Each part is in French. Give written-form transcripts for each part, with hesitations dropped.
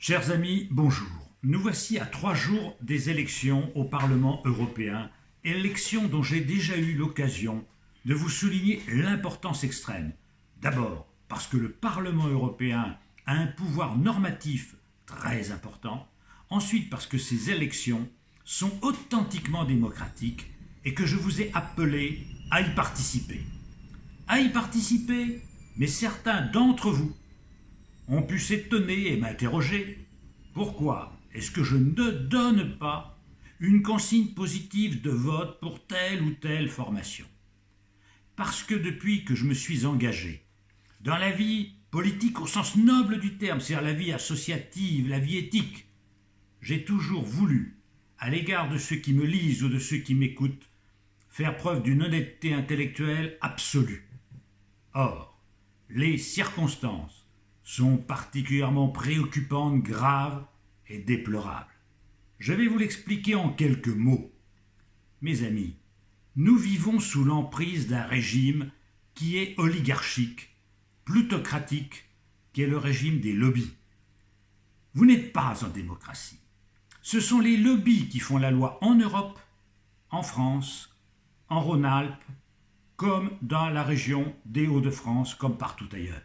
Chers amis, bonjour. Nous voici à 3 jours des élections au Parlement européen, élections dont j'ai déjà eu l'occasion de vous souligner l'importance extrême. D'abord, parce que le Parlement européen a un pouvoir normatif très important. Ensuite, parce que ces élections sont authentiquement démocratiques et que je vous ai appelé à y participer. À y participer, mais certains d'entre vous ont pu s'étonner et m'interroger. Pourquoi est-ce que je ne donne pas une consigne positive de vote pour telle ou telle formation? Parce que depuis que je me suis engagé dans la vie politique au sens noble du terme, c'est-à-dire la vie associative, la vie éthique, j'ai toujours voulu, à l'égard de ceux qui me lisent ou de ceux qui m'écoutent, faire preuve d'une honnêteté intellectuelle absolue. Or, les circonstances sont particulièrement préoccupantes, graves et déplorables. Je vais vous l'expliquer en quelques mots. Mes amis, nous vivons sous l'emprise d'un régime qui est oligarchique, plutocratique, qui est le régime des lobbies. Vous n'êtes pas en démocratie. Ce sont les lobbies qui font la loi en Europe, en France, en Rhône-Alpes, comme dans la région des Hauts-de-France, comme partout ailleurs.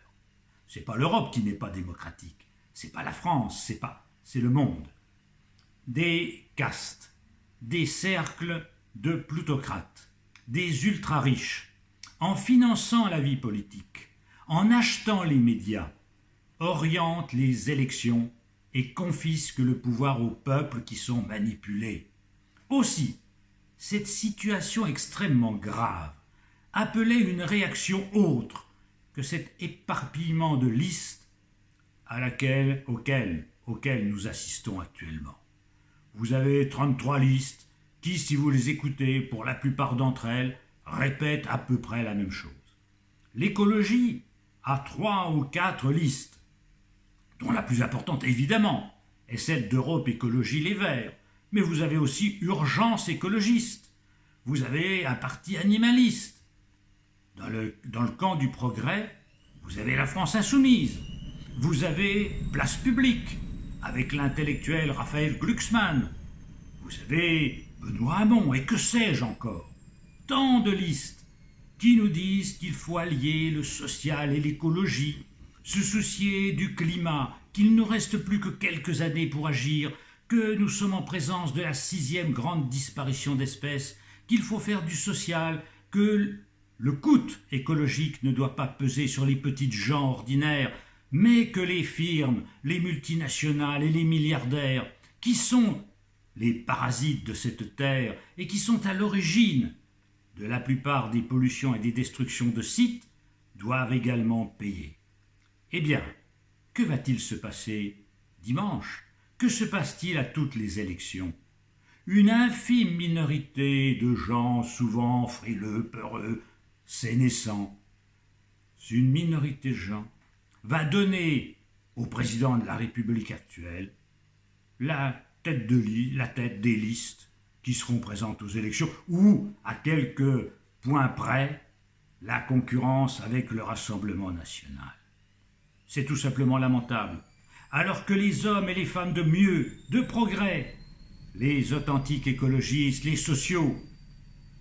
C'est pas l'Europe qui n'est pas démocratique, c'est pas la France, c'est le monde. Des castes, des cercles de plutocrates, des ultra-riches, en finançant la vie politique, en achetant les médias, orientent les élections et confisquent le pouvoir aux peuples qui sont manipulés. Aussi, cette situation extrêmement grave appelait une réaction autre que cet éparpillement de listes auquel nous assistons actuellement. Vous avez 33 listes qui, si vous les écoutez, pour la plupart d'entre elles, répètent à peu près la même chose. L'écologie a 3 ou 4 listes, dont la plus importante, évidemment, est celle d'Europe Écologie Les Verts, mais vous avez aussi Urgence écologiste, vous avez un parti animaliste. Dans le camp du progrès, vous avez la France insoumise, vous avez Place Publique, avec l'intellectuel Raphaël Glucksmann, vous avez Benoît Hamon, et que sais-je encore. Tant de listes qui nous disent qu'il faut allier le social et l'écologie, se soucier du climat, qu'il ne nous reste plus que quelques années pour agir, que nous sommes en présence de la 6e grande disparition d'espèces, qu'il faut faire du social, que le coût écologique ne doit pas peser sur les petites gens ordinaires, mais que les firmes, les multinationales et les milliardaires, qui sont les parasites de cette terre et qui sont à l'origine de la plupart des pollutions et des destructions de sites, doivent également payer. Eh bien, que va-t-il se passer dimanche? Que se passe-t-il à toutes les élections? Une infime minorité de gens souvent frileux, peureux, sénescents, une minorité de gens va donner au président de la République actuelle la tête des listes qui seront présentes aux élections, ou, à quelques points près, la concurrence avec le Rassemblement national. C'est tout simplement lamentable. Alors que les hommes et les femmes de mieux, de progrès, les authentiques écologistes, les sociaux,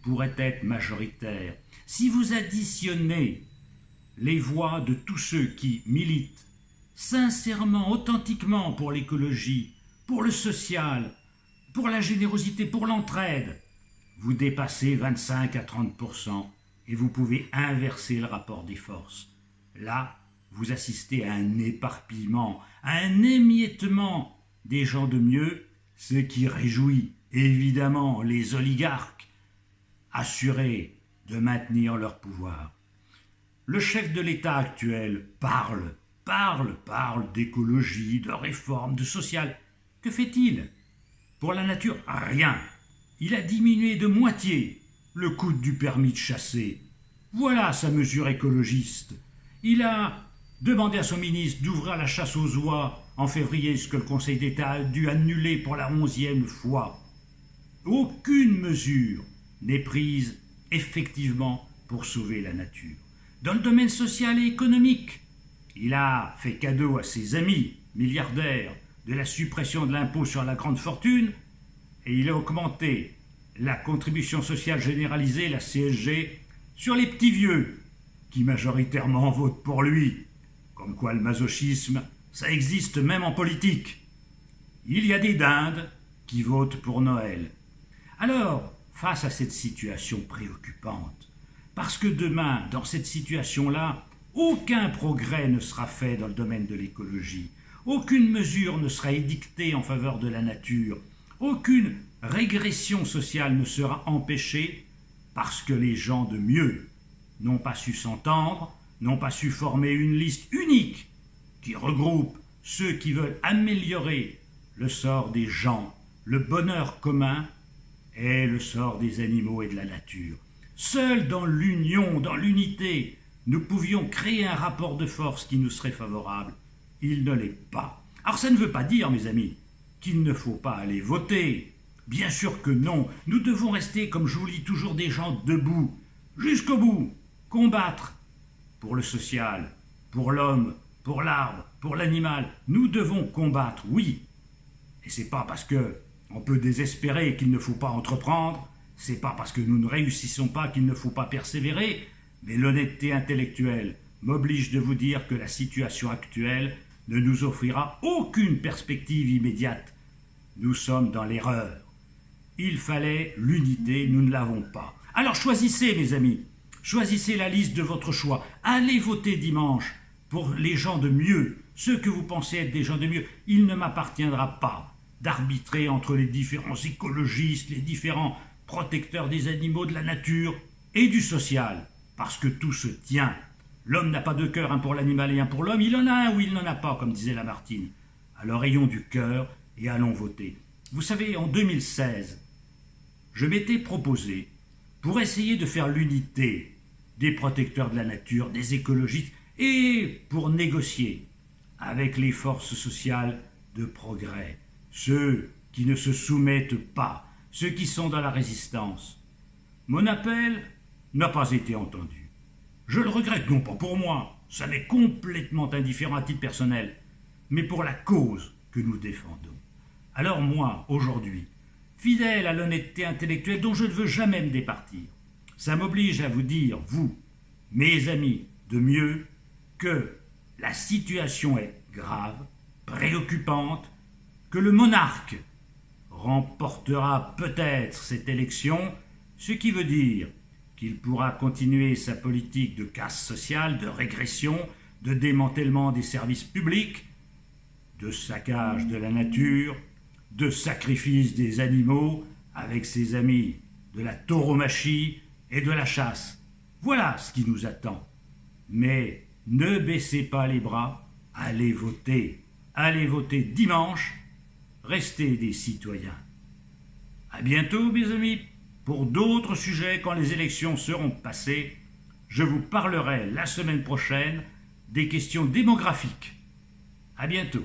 pourraient être majoritaires. Si vous additionnez les voix de tous ceux qui militent sincèrement, authentiquement pour l'écologie, pour le social, pour la générosité, pour l'entraide, vous dépassez 25 à 30% et vous pouvez inverser le rapport des forces. Là, vous assistez à un éparpillement, à un émiettement des gens de mieux, ce qui réjouit évidemment les oligarques assurés de maintenir leur pouvoir. Le chef de l'État actuel parle d'écologie, de réforme, de social. Que fait-il? Pour la nature, rien. Il a diminué de moitié le coût du permis de chasser. Voilà sa mesure écologiste. Il a demandé à son ministre d'ouvrir la chasse aux oies en février, ce que le Conseil d'État a dû annuler pour la 11e fois. Aucune mesure n'est prise effectivement pour sauver la nature. Dans le domaine social et économique, il a fait cadeau à ses amis milliardaires de la suppression de l'impôt sur la grande fortune, et il a augmenté la contribution sociale généralisée, la CSG, sur les petits vieux, qui majoritairement votent pour lui. Comme quoi le masochisme, ça existe même en politique. Il y a des dindes qui votent pour Noël. Alors, face à cette situation préoccupante, parce que demain, dans cette situation-là, aucun progrès ne sera fait dans le domaine de l'écologie, aucune mesure ne sera édictée en faveur de la nature, aucune régression sociale ne sera empêchée, parce que les gens de mieux n'ont pas su s'entendre, n'ont pas su former une liste unique qui regroupe ceux qui veulent améliorer le sort des gens, le bonheur commun et le sort des animaux et de la nature. Seuls dans l'union, dans l'unité, nous pouvions créer un rapport de force qui nous serait favorable. Il ne l'est pas. Alors ça ne veut pas dire, mes amis, qu'il ne faut pas aller voter. Bien sûr que non. Nous devons rester, comme je vous le dis toujours, des gens debout, jusqu'au bout, combattre pour le social, pour l'homme, pour l'arbre, pour l'animal. Nous devons combattre, oui. Et c'est pas parce que on peut désespérer qu'il ne faut pas entreprendre, c'est pas parce que nous ne réussissons pas qu'il ne faut pas persévérer, mais l'honnêteté intellectuelle m'oblige de vous dire que la situation actuelle ne nous offrira aucune perspective immédiate. Nous sommes dans l'erreur. Il fallait l'unité, nous ne l'avons pas. Alors choisissez, mes amis, choisissez la liste de votre choix. Allez voter dimanche pour les gens de mieux, ceux que vous pensez être des gens de mieux. Il ne m'appartiendra pas d'arbitrer entre les différents écologistes, les différents protecteurs des animaux, de la nature et du social, parce que tout se tient. L'homme n'a pas de cœur, un pour l'animal et un pour l'homme. Il en a un ou il n'en a pas, comme disait Lamartine. Alors ayons du cœur et allons voter. Vous savez, en 2016, je m'étais proposé, pour essayer de faire l'unité des protecteurs de la nature, des écologistes, et pour négocier avec les forces sociales de progrès, ceux qui ne se soumettent pas, ceux qui sont dans la résistance. Mon appel n'a pas été entendu. Je le regrette, non pas pour moi, ça m'est complètement indifférent à titre personnel, mais pour la cause que nous défendons. Alors moi, aujourd'hui, fidèle à l'honnêteté intellectuelle dont je ne veux jamais me départir, ça m'oblige à vous dire, vous, mes amis de mieux, que la situation est grave, préoccupante, que le monarque remportera peut-être cette élection, ce qui veut dire qu'il pourra continuer sa politique de casse sociale, de régression, de démantèlement des services publics, de saccage de la nature, de sacrifice des animaux avec ses amis de la tauromachie et de la chasse. Voilà ce qui nous attend. Mais ne baissez pas les bras, allez voter dimanche, restez des citoyens. À bientôt, mes amis. Pour d'autres sujets, quand les élections seront passées, je vous parlerai la semaine prochaine des questions démographiques. À bientôt.